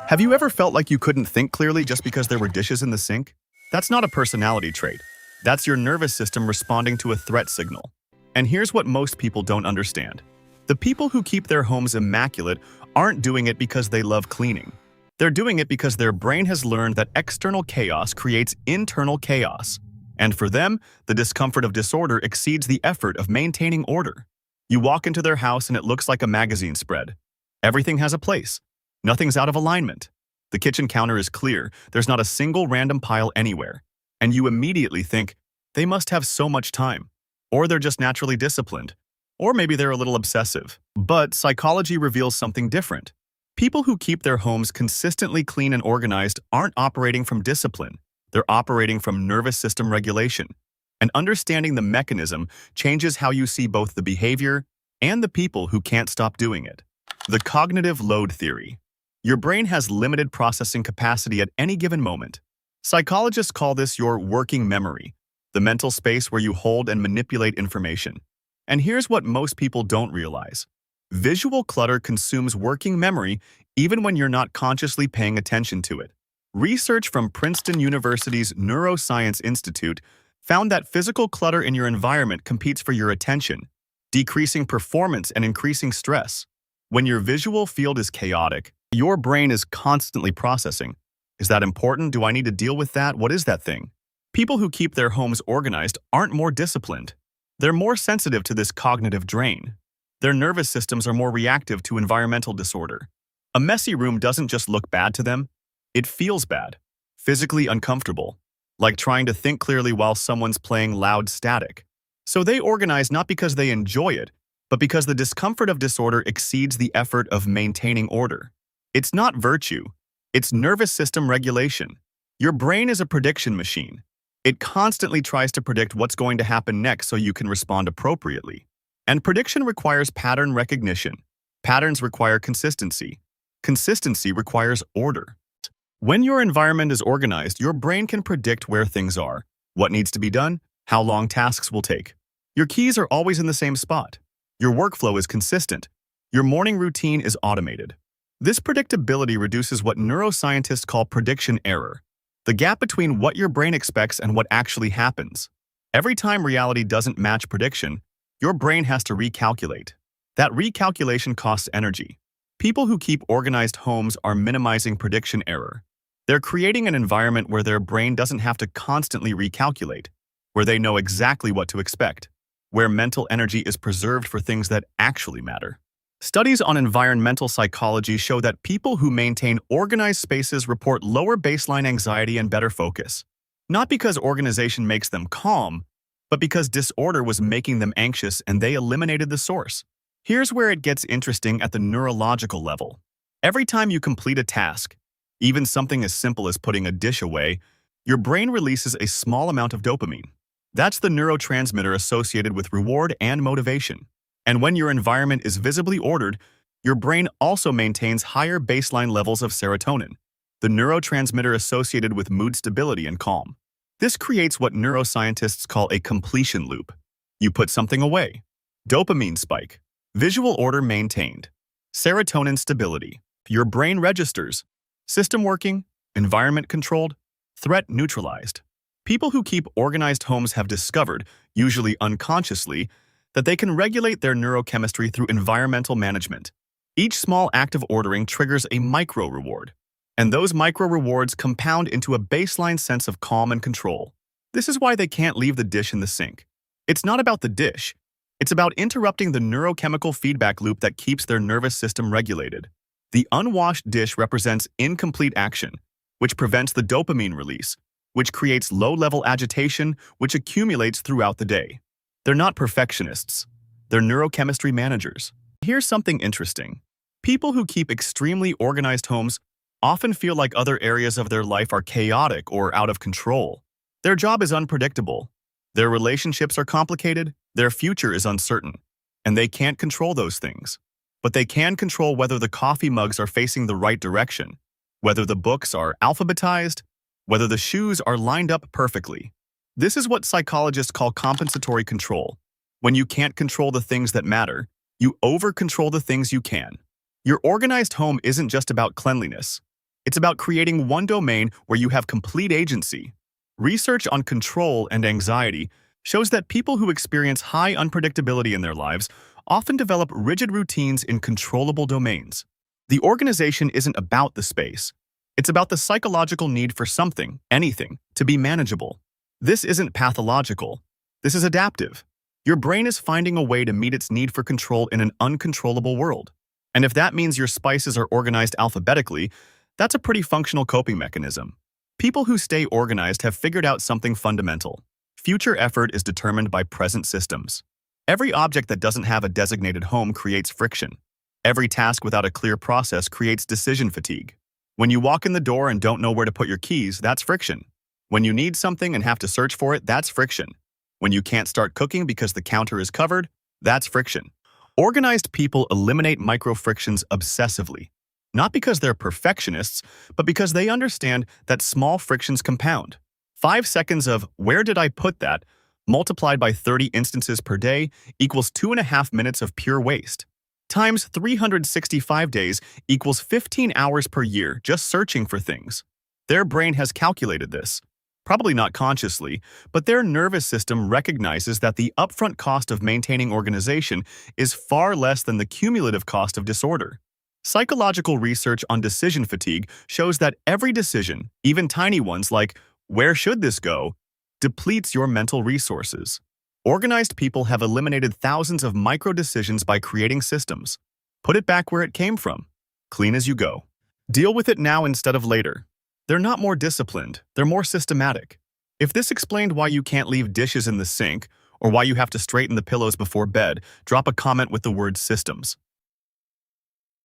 Have you ever felt like you couldn't think clearly just because there were dishes in the sink? That's not a personality trait. That's your nervous system responding to a threat signal. And here's what most people don't understand. The people who keep their homes immaculate aren't doing it because they love cleaning. They're doing it because their brain has learned that external chaos creates internal chaos. And for them, the discomfort of disorder exceeds the effort of maintaining order. You walk into their house and it looks like a magazine spread. Everything has a place. Nothing's out of alignment. The kitchen counter is clear. There's not a single random pile anywhere. And you immediately think, they must have so much time. Or they're just naturally disciplined. Or maybe they're a little obsessive. But psychology reveals something different. People who keep their homes consistently clean and organized aren't operating from discipline. They're operating from nervous system regulation. And understanding the mechanism changes how you see both the behavior and the people who can't stop doing it. The cognitive load theory. Your brain has limited processing capacity at any given moment. Psychologists call this your working memory, the mental space where you hold and manipulate information. And here's what most people don't realize. Visual clutter consumes working memory even when you're not consciously paying attention to it. Research from Princeton University's Neuroscience Institute found that physical clutter in your environment competes for your attention, decreasing performance and increasing stress. When your visual field is chaotic, your brain is constantly processing. Is that important? Do I need to deal with that? What is that thing? People who keep their homes organized aren't more disciplined. They're more sensitive to this cognitive drain. Their nervous systems are more reactive to environmental disorder. A messy room doesn't just look bad to them, it feels bad, physically uncomfortable, like trying to think clearly while someone's playing loud static. So they organize not because they enjoy it, but because the discomfort of disorder exceeds the effort of maintaining order. It's not virtue, it's nervous system regulation. Your brain is a prediction machine. It constantly tries to predict what's going to happen next so you can respond appropriately. And prediction requires pattern recognition. Patterns require consistency. Consistency requires order. When your environment is organized, your brain can predict where things are, what needs to be done, how long tasks will take. Your keys are always in the same spot. Your workflow is consistent. Your morning routine is automated. This predictability reduces what neuroscientists call prediction error, the gap between what your brain expects and what actually happens. Every time reality doesn't match prediction, your brain has to recalculate. That recalculation costs energy. People who keep organized homes are minimizing prediction error. They're creating an environment where their brain doesn't have to constantly recalculate, where they know exactly what to expect, where mental energy is preserved for things that actually matter. Studies on environmental psychology show that people who maintain organized spaces report lower baseline anxiety and better focus. Not because organization makes them calm, but because disorder was making them anxious and they eliminated the source. Here's where it gets interesting at the neurological level. Every time you complete a task, even something as simple as putting a dish away, your brain releases a small amount of dopamine. That's the neurotransmitter associated with reward and motivation. And when your environment is visibly ordered, your brain also maintains higher baseline levels of serotonin, the neurotransmitter associated with mood stability and calm. This creates what neuroscientists call a completion loop. You put something away. Dopamine spike. Visual order maintained. Serotonin stability. Your brain registers. System working. Environment controlled. Threat neutralized. People who keep organized homes have discovered, usually unconsciously, that they can regulate their neurochemistry through environmental management. Each small act of ordering triggers a micro-reward, and those micro-rewards compound into a baseline sense of calm and control. This is why they can't leave the dish in the sink. It's not about the dish. It's about interrupting the neurochemical feedback loop that keeps their nervous system regulated. The unwashed dish represents incomplete action, which prevents the dopamine release, which creates low-level agitation, which accumulates throughout the day. They're not perfectionists. They're neurochemistry managers. Here's something interesting. People who keep extremely organized homes often feel like other areas of their life are chaotic or out of control. Their job is unpredictable. Their relationships are complicated. Their future is uncertain. And they can't control those things. But they can control whether the coffee mugs are facing the right direction, whether the books are alphabetized, whether the shoes are lined up perfectly. This is what psychologists call compensatory control. When you can't control the things that matter, you over-control the things you can. Your organized home isn't just about cleanliness. It's about creating one domain where you have complete agency. Research on control and anxiety shows that people who experience high unpredictability in their lives often develop rigid routines in controllable domains. The organization isn't about the space. It's about the psychological need for something, anything, to be manageable. This isn't pathological. This is adaptive. Your brain is finding a way to meet its need for control in an uncontrollable world. And if that means your spices are organized alphabetically, that's a pretty functional coping mechanism. People who stay organized have figured out something fundamental. Future effort is determined by present systems. Every object that doesn't have a designated home creates friction. Every task without a clear process creates decision fatigue. When you walk in the door and don't know where to put your keys, that's friction. When you need something and have to search for it, that's friction. When you can't start cooking because the counter is covered, that's friction. Organized people eliminate micro-frictions obsessively, not because they're perfectionists, but because they understand that small frictions compound. 5 seconds of "where did I put that?" multiplied by 30 instances per day equals 2.5 minutes of pure waste. Times 365 days equals 15 hours per year just searching for things. Their brain has calculated this. Probably not consciously, but their nervous system recognizes that the upfront cost of maintaining organization is far less than the cumulative cost of disorder. Psychological research on decision fatigue shows that every decision, even tiny ones like "where should this go?" depletes your mental resources. Organized people have eliminated thousands of micro-decisions by creating systems. Put it back where it came from. Clean as you go. Deal with it now instead of later. They're not more disciplined, they're more systematic. If this explained why you can't leave dishes in the sink, or why you have to straighten the pillows before bed, drop a comment with the word systems.